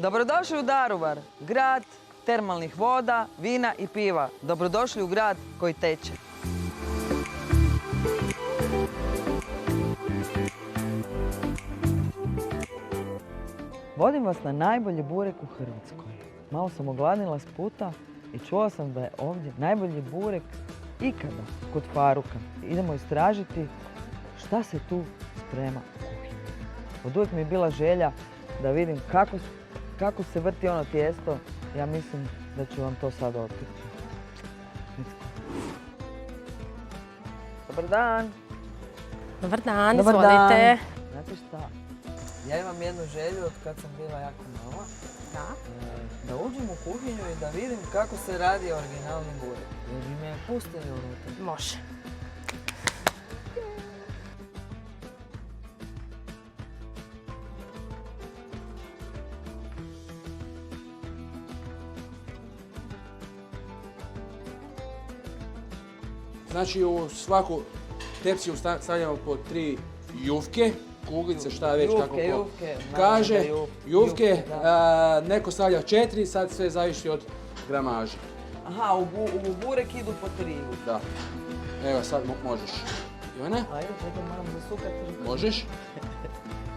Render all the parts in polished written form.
Dobrodošli u Daruvar, grad termalnih voda, vina i piva. Dobrodošli u grad koji teče. Vodim vas na najbolji burek u Hrvatskoj. Malo sam ogladnila s puta i čula sam da je ovdje najbolji burek ikada kod Faruka. Idemo istražiti šta se tu sprema u kuhinji. Od uvijek mi je bila želja da vidim kako se vrti ono tijesto. Ja mislim da ću vam to sad otkriti. Dobar dan. Dobar dan, Dobar izvolite. dan. Znate šta? Ja imam jednu želju od kad sam bila jako mala. Da uđem u kuhinju i da vidim kako se radi originalni burek. Jer bi me pustili unutra. Može. Znači u svaku tepsiju stavljamo po 3 jufke, kuglice, šta već kako ko kaže. Jufke, neko stavlja 4, sad sve zavisi od gramaže. Aha, u burek idu po 3 jufke. Da. Evo sad možeš. Ivana? Ajde, čekaj, moram zasukati. Možeš.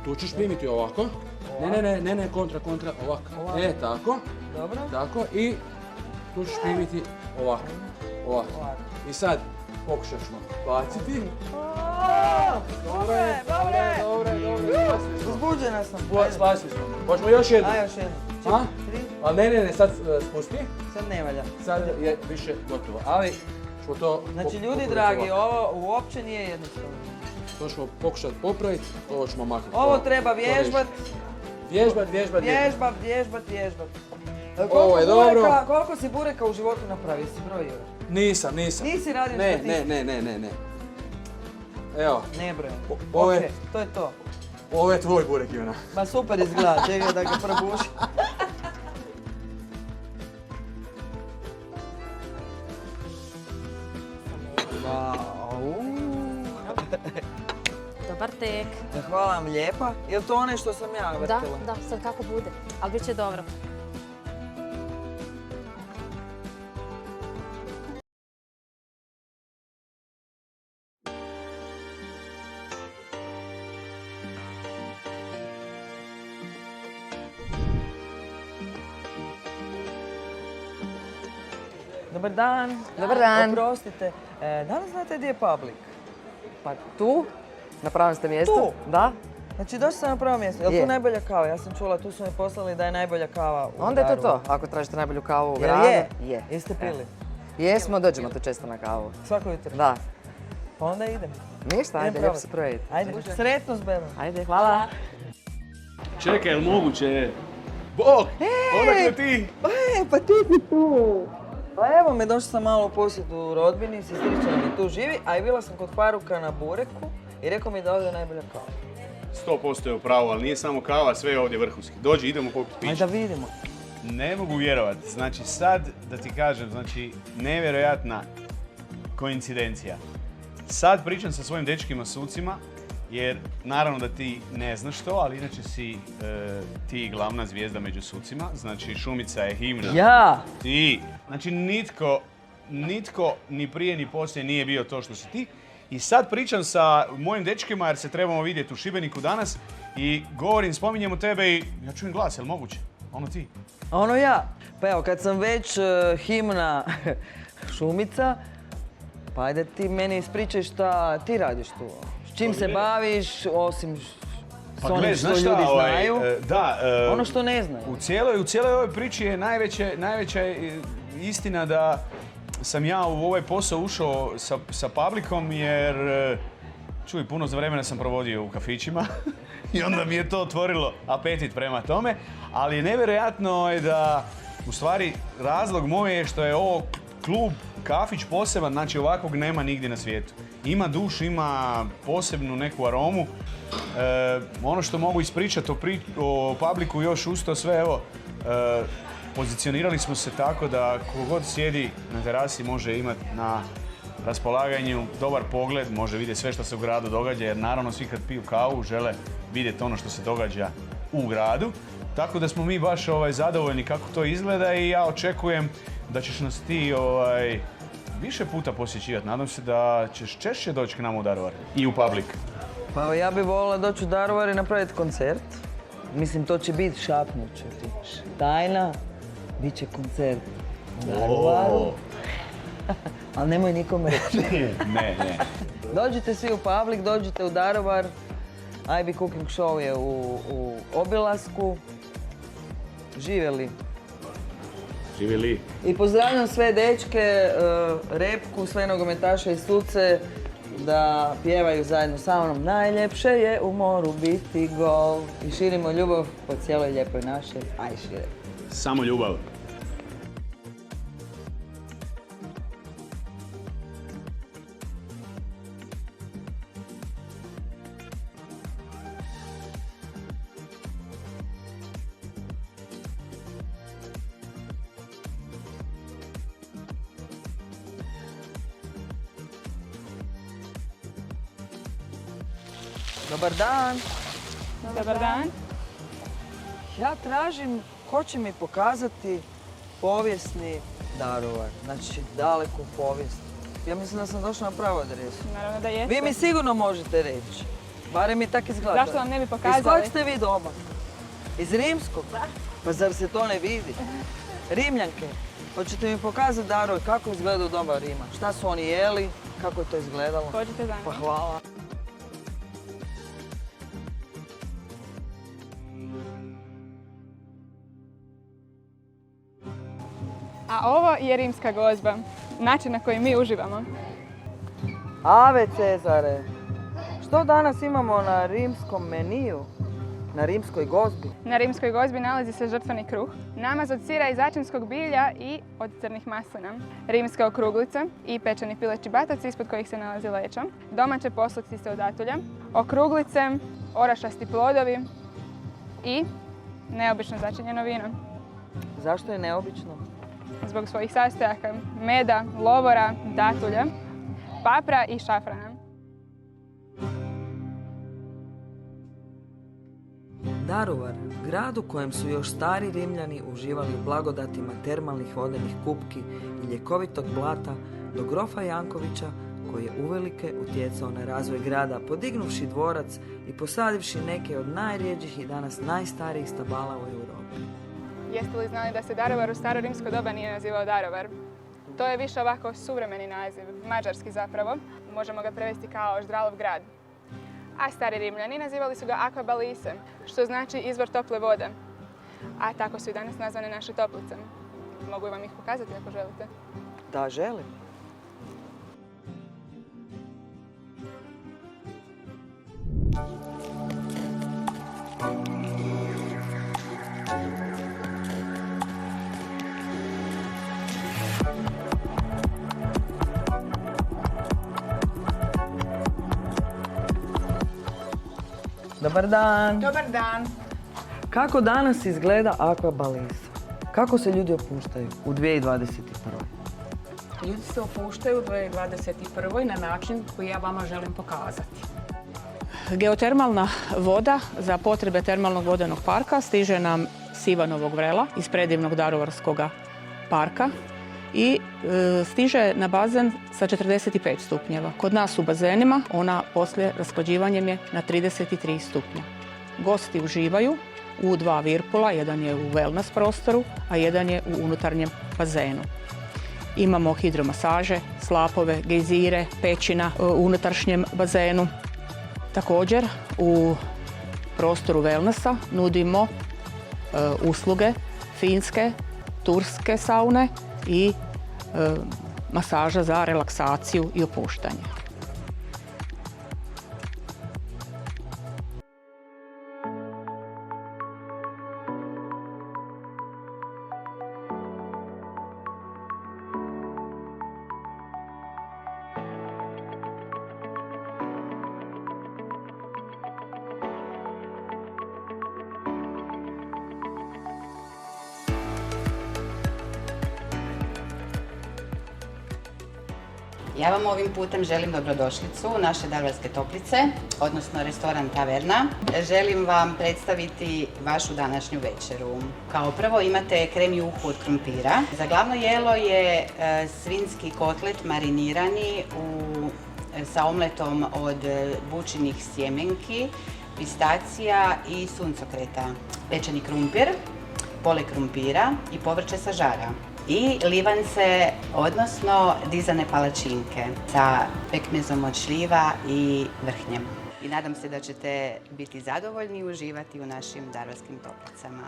Tu ćeš primiti ovako. Ne, kontra, ovako. Tako. Dobro. Tako i tu ćeš primiti ovako. I sad pokušaš baciti. Dobre. Uzbuđena sam. Spasili smo. Možemo još jednu? Aj, još jednu. A? 3. Ali ne, sad spusti. Sad ne valja. Sad je više gotovo, ali ćemo to... Znači, ljudi dragi, ovo uopće nije jednostavno. To ćemo pokušati popraviti, ovo ćemo maknuti. Ovo treba vježbat. Vježbat. Ovo je dobro. Koliko si bureka u životu napravio? Si brojio? Nisam. Nisi radio statistiku? Ne. Evo. Ne brojim. Ovo je... Okej, to je to. Ovo je tvoj burek, Ivana. Ma super izgleda, čekaj da ga probuši. Dobar tek. Hvala vam lijepa. Je li to one što sam ja vrtila? Da, sad kako bude. Ali bit će dobro. Dobar dan. Dobar dan. Oprostite, da li znate gdje je Public? Pa tu? Na pravom ste mjestu? Tu? Da. Znači došli sam na prvo mjesto. Je li tu najbolja kava? Ja sam čula, tu su mi poslali da je najbolja kava u gradu. Onda je to to, ako tražite najbolju kavu u Jel gradu. je? Jeste pili? Jesmo, dođemo tu često na kavu. Svako jutro? Da. Pa onda idem. Ništa, ajde, lijepo se provjeriti. Ajde, sretno s bebom. Ajde, hvala. Čekaj, jel moguće? Bog! Odakle ti? Pa ti si tu. Pa evo me, došla sam malo u posjetu rodbini, sestrična mi tu živi, a i bila sam kod Faruka na bureku i rekao mi da ovdje je najbolja kava. 100% je u pravu, ali nije samo kava, sve je ovdje vrhunski. Dođi, idemo popiti piće. Ajde da vidimo. Ne mogu vjerovati. Znači sad, da ti kažem, znači nevjerojatna koincidencija. Sad pričam sa svojim dečkima sucima, jer naravno da ti ne znaš to, ali inače si ti glavna zvijezda među sucima. Znači Šumica je himna. Ja! Ti. Znači nitko ni prije ni poslije nije bio to što si ti. I sad pričam sa mojim dečkima jer se trebamo vidjeti u Šibeniku danas i spominjemo tebe i ja čujem glas, jel moguće? Ono ti. Ono ja. Pa evo, kad sam već himna Šumica, pa ajde ti meni ispričaj šta ti radiš tu. S čim se baviš, osim s onim što ljudi znaju, ono što ne znaju. U cijeloj ovoj priči je najveća istina da sam ja u ovaj posao ušao sa Publicom jer čuj, puno vremena sam provodio u kafićima i onda mi je to otvorilo apetit prema tome, ali nevjerojatno je da u stvari razlog moj je što je ovo klub, kafić poseban, znači ovakvog nema nigdje na svijetu. Ima dušu, ima posebnu neku aromu. Ono što mogu ispričati o Publicu još uz to sve, evo, pozicionirali smo se tako da kogod sjedi na terasi može imati na raspolaganju dobar pogled, može vidjeti sve što se u gradu događa, jer naravno svi kad piju kavu žele vidjeti ono što se događa u gradu. Tako da smo mi baš zadovoljni kako to izgleda i ja očekujem da ćeš nas ti više puta posjećivati. Nadam se da ćeš češće doći k nama u Daruvar i u Public. Pa ja bih volila doći u Daruvar i napraviti koncert. Mislim, to će biti šapnuće. Tajna, bit će koncert u Daruvaru. Ali nemoj nikome reći. Ne. Dođite svi u Public, dođite u Daruvar. IB Cooking Show je u obilasku. Živjeli. Živjeli. I pozdravljam sve dečke, Repku, sve nogometaše i suce da pjevaju zajedno sa mnom. Najljepše je u moru biti gol. I širimo ljubav po cijeloj lijepoj našoj. Aj šire. Samo ljubav. Dobar dan. Dobar dan. Ja tražim ko će mi pokazati povijesni Daruvar. Znači, daleku povijest. Ja mislim da sam došla na pravu adresu. Naravno da jeste. Vi mi sigurno možete reći. Barem mi tak izgleda. Zašto vam ne bi pokazali? Iz kojeg ste vi doba? Iz rimskog? Pa zar se to ne vidi? Rimljanke, hoćete mi pokazati Daruvar kako izgleda u doba Rima? Šta su oni jeli? Kako je to izgledalo? Hoćete za mnom? Pa hvala. A ovo je rimska gozba. Način na koji mi uživamo. Ave Cezare, što danas imamo na rimskom meniju? Na rimskoj gozbi? Na rimskoj gozbi nalazi se žrtveni kruh, namaz od sira i začinskog bilja i od crnih maslina, rimska okruglica i pečeni pileći bataci ispod kojih se nalazi leća, domaće poslastice od datulja, okruglice, orašasti plodovi i neobično začinjeno vino. Zašto je neobično? Zbog svojih sastojaka meda, lovora, datulja, papra i šafrana. Daruvar, grad u kojem su još stari Rimljani uživali u blagodatima termalnih vodenih kupki i ljekovitog blata, do grofa Jankovića, koji je uvelike utjecao na razvoj grada, podignuvši dvorac i posadivši neke od najrjeđih i danas najstarijih stabala u Europi. Jeste li znali da se Daruvar u staro rimsko doba nije nazivao Daruvar? To je više ovako suvremeni naziv, mađarski zapravo. Možemo ga prevesti kao Ždralov grad. A stari Rimljani nazivali su ga Aqua Balise, što znači izvor tople vode. A tako su i danas nazvane naše toplice. Mogu vam ih pokazati ako želite. Da, želim. Dobar dan. Dobar dan. Kako danas izgleda Aqua Balisa? Kako se ljudi opuštaju u 2021. Ljudi se opuštaju u 2021. na način koji ja vama želim pokazati. Geotermalna voda za potrebe termalnog vodenog parka stiže nam s Ivanovog vrela iz predivnog Daruvarskog parka i stiže na bazen sa 45 stupnjeva. Kod nas u bazenima ona poslije rashlađivanjem je na 33 stupnja. Gosti uživaju u dva virpula, jedan je u wellness prostoru, a jedan je u unutarnjem bazenu. Imamo hidromasaže, slapove, gejzire, pećina u unutrašnjem bazenu. Također u prostoru wellnessa nudimo usluge finske, turske saune i masaža za relaksaciju i opuštanje. Ja vam ovim putem želim dobrodošlicu u naše Daruvarske toplice, odnosno restoran Taverna. Želim vam predstaviti vašu današnju večeru. Kao prvo imate krem juhu od krumpira. Za glavno jelo je svinjski kotlet marinirani sa omletom od bućinih sjemenki, pistacija i suncokreta. Pečeni krumpir, pole krumpira i povrće sa žara. I livance, odnosno dizane palačinke sa pekmezom od šljiva i vrhnjem. I nadam se da ćete biti zadovoljni i uživati u našim Daruvarskim toplicama.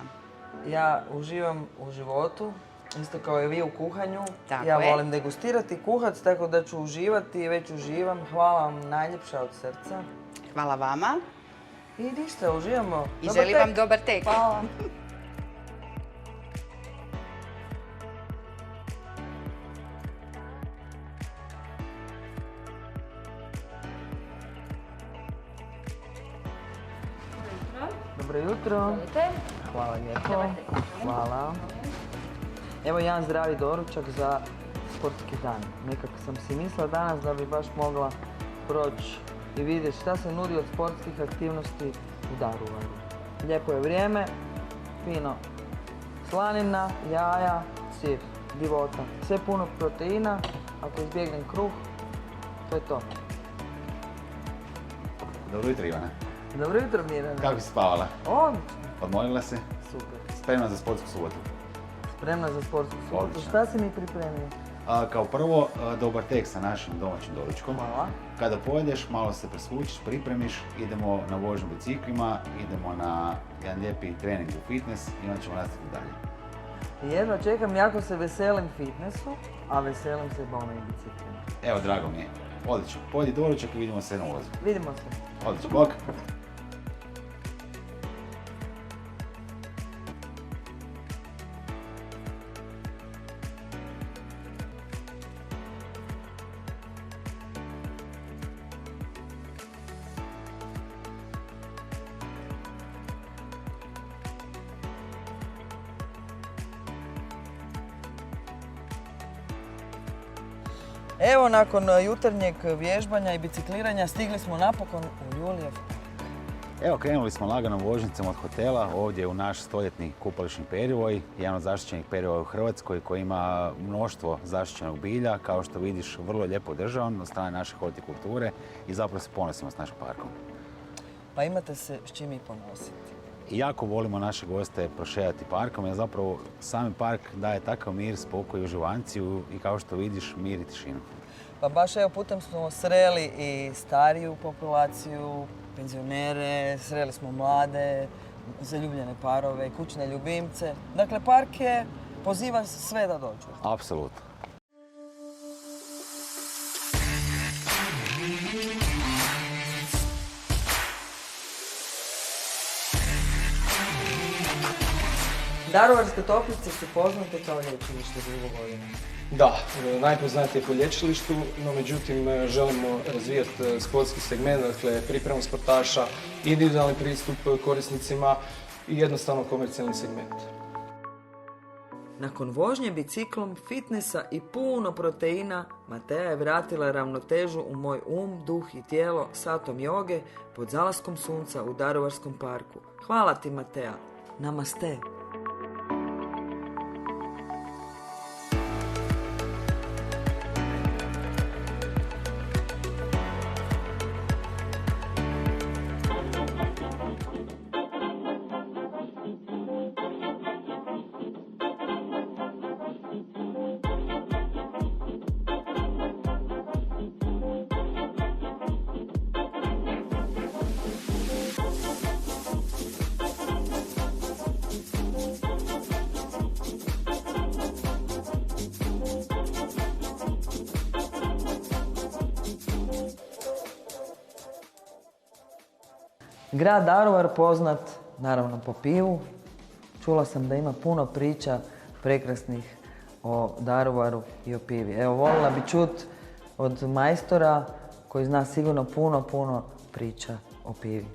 Ja uživam u životu, isto kao i vi u kuhanju. Tako ja je. volim degustirati, kuhac, tako da ću uživati i već uživam. Hvala vam najljepša od srca. Hvala vama I ništa, uživamo. i Dobar želim tek. vam dobar tek. Hvala. Dobro jutro. Hvala lijepo. Hvala. Evo jedan zdravi doručak za sportski dan. Nekako sam si mislila danas da bi baš mogla proći i vidjeti šta se nudi od sportskih aktivnosti u Daruvaru. Lijepo je vrijeme, fino slanina, jaja, sir, divota. Sve puno proteina, ako izbjegnem kruh, to je to. Dobro jutro, Ivana. Dobro jutro, Mirjana. Kako si spavala? Odlično. Odmorila se? Super. Spremna za sportsku subotu? Spremna za sportsku subotu. Odlično. Šta si mi pripremio? Kao prvo, dobar tek sa našim domaćim doručkom. Hvala. Kada pojedeš, malo se presvučiš, pripremiš, idemo na vožnju biciklima, idemo na jedan lijepi trening u fitness i onda ćemo nastaviti dalje. Jedva čekam, jako se veselim fitnessu, a veselim se bome i biciklima. Evo, drago mi je. Odlično. Pojedi doručak i vidimo se na ulazu. Vidimo se. Odlično. Bok. Evo, nakon jutarnjeg vježbanja i bicikliranja stigli smo napokon u Julijev park. Evo, krenuli smo laganom vožnicom od hotela ovdje u naš stoljetni kupališni perivoj, jedan od zaštićenih perivoja u Hrvatskoj koji ima mnoštvo zaštićenog bilja, kao što vidiš vrlo lijepo održavan od strane naše hortikulture i zapravo se ponosimo s našim parkom. Pa imate se s čim i ponositi. I jako volimo naše goste prošetati parkom jer zapravo sami park daje takav mir, spokoj i uživanciju i kao što vidiš mir i tišinu. Pa baš evo putem smo sreli i stariju populaciju, penzionere, sreli smo mlade, zaljubljene parove, kućne ljubimce. Dakle, park je poziva sve da dođu. Apsolutno. Daruvarske toplice su poznate kao lječilište dugo godina. Da, najpoznatije po lječilištu, no međutim želimo razvijati sportski segment, dakle pripremu sportaša, individualni pristup korisnicima i jednostavno komercijalni segment. Nakon vožnje biciklom, fitnessa i puno proteina, Mateja je vratila ravnotežu u moj duh i tijelo satom joge pod zalaskom sunca u Daruvarskom parku. Hvala ti, Mateja. Namaste. Grad Daruvar poznat, naravno, po pivu. Čula sam da ima puno priča prekrasnih o Daruvaru i o pivi. Evo, volila bi čuti od majstora koji zna sigurno puno priča o pivi.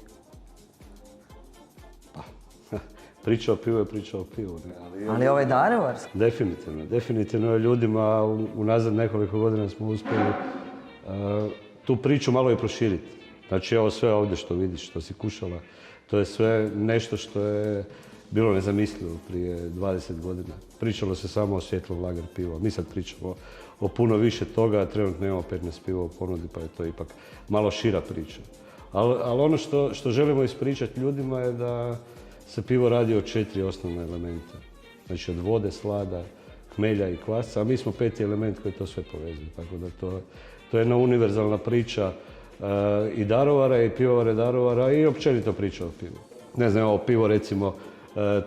Priča o pivu je priča o pivu. Ali ovo je daruvarski. Definitivno. Definitivno je ljudima unazad nekoliko godina smo uspjeli tu priču malo i proširiti. Znači ovo sve ovdje što vidiš, što si kušala, to je sve nešto što je bilo nezamislivo prije 20 godina. Pričalo se samo o svjetlom lager pivo. Mi sad pričamo o puno više toga, trenutno imamo 15 piva u ponudi, pa je to ipak malo šira priča. Ali ono što želimo ispričati ljudima je da se pivo radi od 4 osnovne elementa. Znači od vode, slada, hmelja i kvasca, a mi smo 5. element koji to sve povezuje. Tako da to je jedna univerzalna priča i darovara i pivovare darovara i općenito priča o pivu. Ne znam, ovo pivo recimo,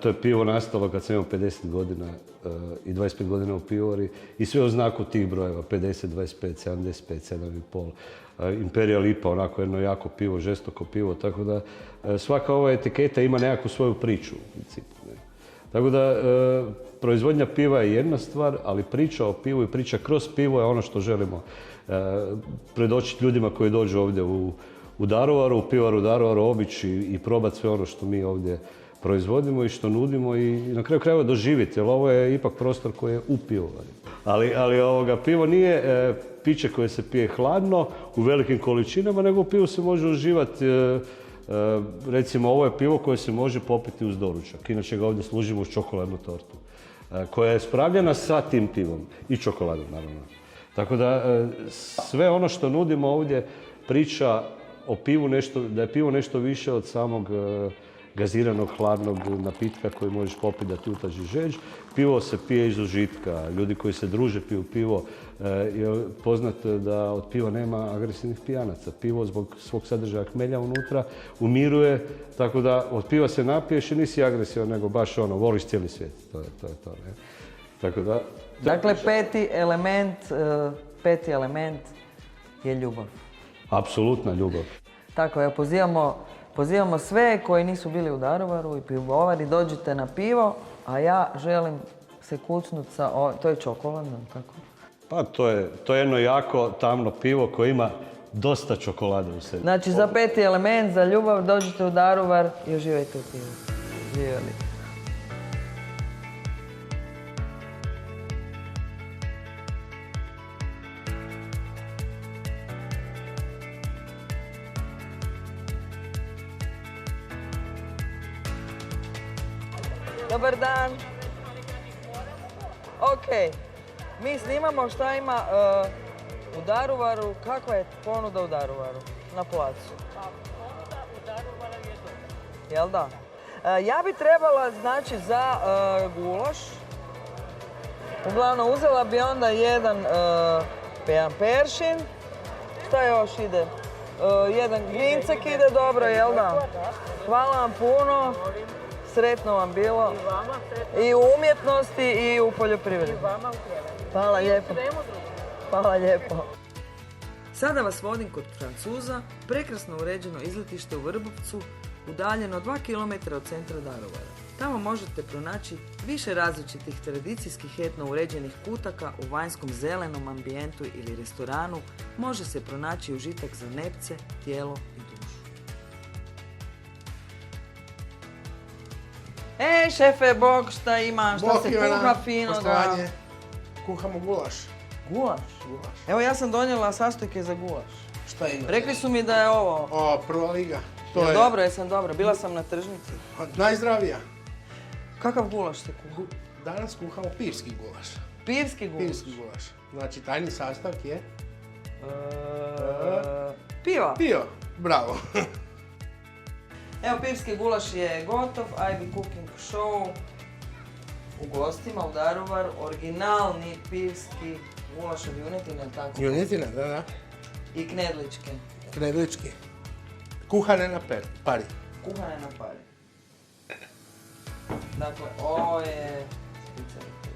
to je pivo nastalo kad sam imao 50 godina i 25 godina u pivovari i sve u znaku tih brojeva, 50, 25, 75, 7,5. Imperial IPA, onako jedno jako pivo, žestoko pivo, tako da svaka ova etiketa ima nekakvu svoju priču u principu. Ne? Tako da proizvodnja piva je jedna stvar, ali priča o pivu i priča kroz pivo je ono što želimo predočiti ljudima koji dođu ovdje u Daruvaru, u pivaru Daruvaru, obići i probati sve ono što mi ovdje proizvodimo i što nudimo i na kraju krajeva doživjeti, jer ovo je ipak prostor koji je u pivovari. Ali pivo nije piće koje se pije hladno u velikim količinama, nego u pivu se može uživati. Recimo, ovo je pivo koje se može popiti uz doručak. Inače ga ovdje služimo uz čokoladnu tortu, koja je spravljena sa tim pivom i čokoladom, naravno. Tako da sve ono što nudimo ovdje priča o pivu da je pivo nešto više od samog gaziranog, hladnog napitka koji možeš popiti da ti utaži žeđ. Pivo se pije iz užitka. Ljudi koji se druže piju pivo, je poznato da od piva nema agresivnih pijanaca. Pivo zbog svog sadržaja hmelja unutra umiruje, tako da od piva se napiješ i nisi agresivan, nego baš voliš cijeli svijet. To je to. Ne? Tako da... Dakle, peti element je ljubav. Apsolutna ljubav. Tako, evo, pozivamo sve koji nisu bili u Daruvaru i pivovari, dođite na pivo, a ja želim se kucnuti sa, to je čokoladno, tako? Pa to je jedno jako tamno pivo koje ima dosta čokolade u sebi. Znači za 5. element, za ljubav, dođite u Daruvar i uživajte u pivu. Živjeli. Dobar dan. Ok, mi snimamo šta ima u Daruvaru. Kakva je ponuda u Daruvaru na placu? Ponuda u Daruvaru je dobra. Jel da? Ja bi trebala, znači, za gulaš. Uglavnom, uzela bi onda jedan peršin. Šta još ide? Jedan grincek ide dobro, jel da? Hvala vam puno. Sretno vam bilo. I u umjetnosti i u poljoprivredi. Hvala lijepo. Hvala lijepo. Sada vas vodim kod Francuza, prekrasno uređeno izletište u Vrbovcu, udaljeno 2 km od centra Daruvara. Tamo možete pronaći više različitih tradicijskih etno uređenih kutaka u vanjskom zelenom ambijentu ili restoranu. Može se pronaći užitak za nepce, tijelo i dušu. Šefe, bog, šta ima, šta se kuha fino da... Kuhamo gulaš. Gulaš? Evo, ja sam donijela sastojke za gulaš. Šta ima? Rekli su mi da je ovo... Prva liga. Dobro, jesam dobro. Bila sam na tržnici. Najzdravija. Kakav gulaš se kuha? Danas kuhamo pirski gulaš. Pirski gulaš? Pirski gulaš. Znači, tajni sastavak je... Piva. Pivo, bravo. Evo, pirski gulaš je gotov. IB Cooking Show u gostima u Daruvar. Originalni pirski gulaš od junetine, tako? Junetina, da. I knedličke. Knedličke. Kuhane na pari. Kuhane na pari. Dakle, ovo je specialitet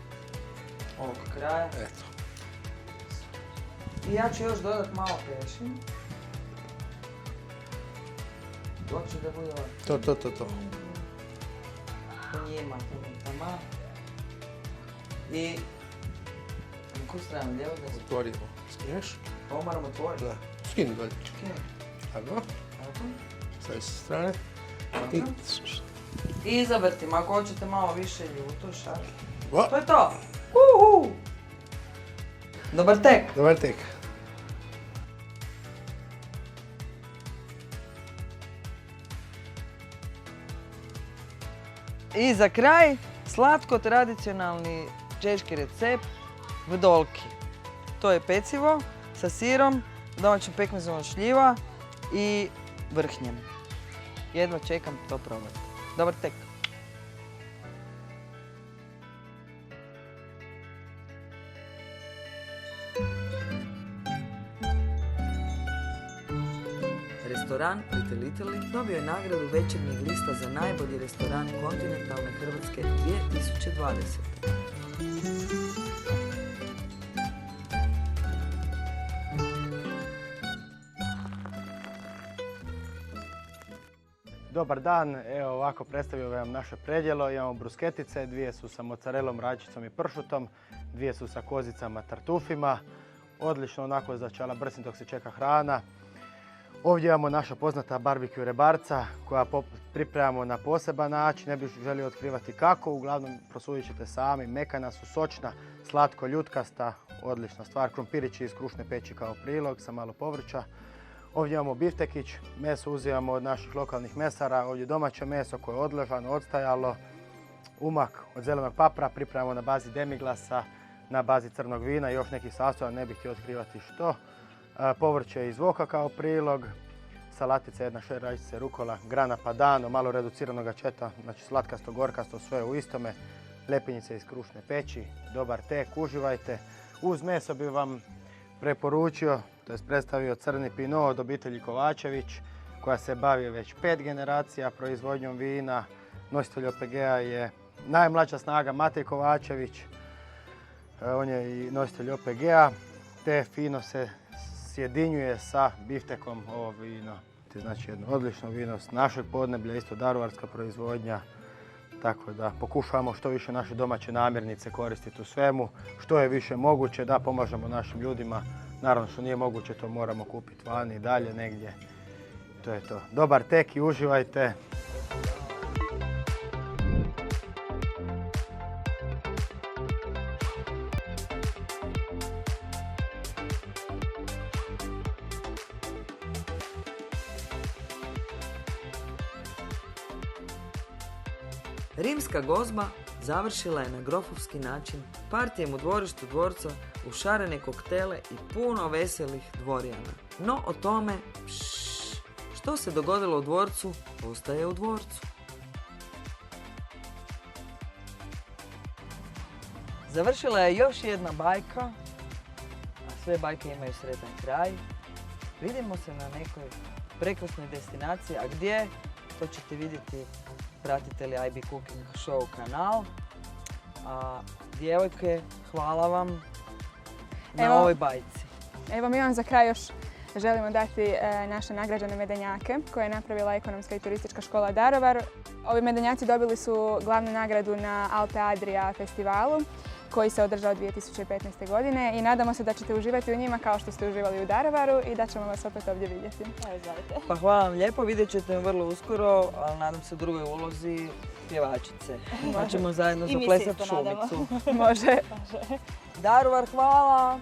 ovog kraja. Eto. I ja ću još dodat malo peršin. Hoće da bude ovako. To. To njima, tamo. I... Na koju stranu, lijevo da se... Otvorimo. Skineš? Ovo moramo otvoriti? Da. Skini dolje. Skini. Tako. Stavi sa strane. I izavrtimo, ako hoćete malo više ljuto, šar. To je to! Dobar tek! Dobar tek. I za kraj, slatko tradicionalni češki recept vdolki. To je pecivo sa sirom, domaćim pekmezom od šljiva i vrhnjem. Jedva čekam to probati. Dobar tek. Restoran Little Italy dobio je nagradu Večernjeg lista za najbolji restoran kontinentalne Hrvatske 2020. Dobar dan, evo ovako predstavio vam naše predjelo. Imamo brusketice, dvije su sa mozzarellom, rajčicom i pršutom, dvije su sa kozicama, tartufima. Odlično onako za čala brsin dok se čeka hrana. Ovdje imamo naša poznata barbecue rebarca koja pripremamo na poseban način. Ne bih želio otkrivati kako, uglavnom prosudit ćete sami. Mekana su, sočna, slatko ljutkasta, odlična stvar. Krompirići iz krušne peći kao prilog sa malo povrća. Ovdje imamo biftekić, meso uzimamo od naših lokalnih mesara, ovdje domaće meso koje je odležano, odstajalo, umak od zelenog papra, pripremamo na bazi demiglasa, na bazi crnog vina i još nekih sastojaka, ne bih htio otkrivati što. Povrće iz voka kao prilog, salatica, jedna rajčica rukola, grana padano, malo reduciranog četa, znači slatkasto, gorkasto, sve u istome, lepinjice iz krušne peći, dobar tek, uživajte. Uz meso bi vam preporučio, to je predstavio crni pinot od obitelji Kovačević, koja se bavi već 5 generacija proizvodnjom vina. Nositelj OPG-a je najmlađa snaga Matej Kovačević, on je i nositelj OPG-a, te fino se sjedinjuje sa biftekom ovo vino. Znači jedno odlično vino s našeg podneblja, isto daruvarska proizvodnja. Tako da pokušavamo što više naše domaće namirnice koristiti u svemu, što je više moguće da pomažemo našim ljudima. Naravno što nije moguće, to moramo kupiti vani i dalje negdje. To je to. Dobar tek i uživajte. Rimska gozba završila je na grofovski način partijem u dvorištu dvorca uz šarene koktele i puno veselih dvorjana. No o tome, što se dogodilo u dvorcu, ostaje u dvorcu. Završila je još jedna bajka, a sve bajke imaju sretan kraj. Vidimo se na nekoj prekrasnoj destinaciji, a gdje, to ćete vidjeti, pratite li IB Cooking Show kanal. A djevojke, hvala vam na ovoj bajci. Evo mi vam za kraj još želimo dati naše nagrađene medenjake koje je napravila Ekonomska i turistička škola Daruvar. Ovi medenjaci dobili su glavnu nagradu na Alpe Adria festivalu koji se održao 2015. godine i nadamo se da ćete uživati u njima kao što ste uživali u Daruvaru i da ćemo vas opet ovdje vidjeti. Pa hvala vam lijepo, vidjet ćete me vrlo uskoro, ali nadam se u drugoj ulozi pjevačice. Pa ćemo zajedno zaplesati šumicu. Može. Daruvar, hvala!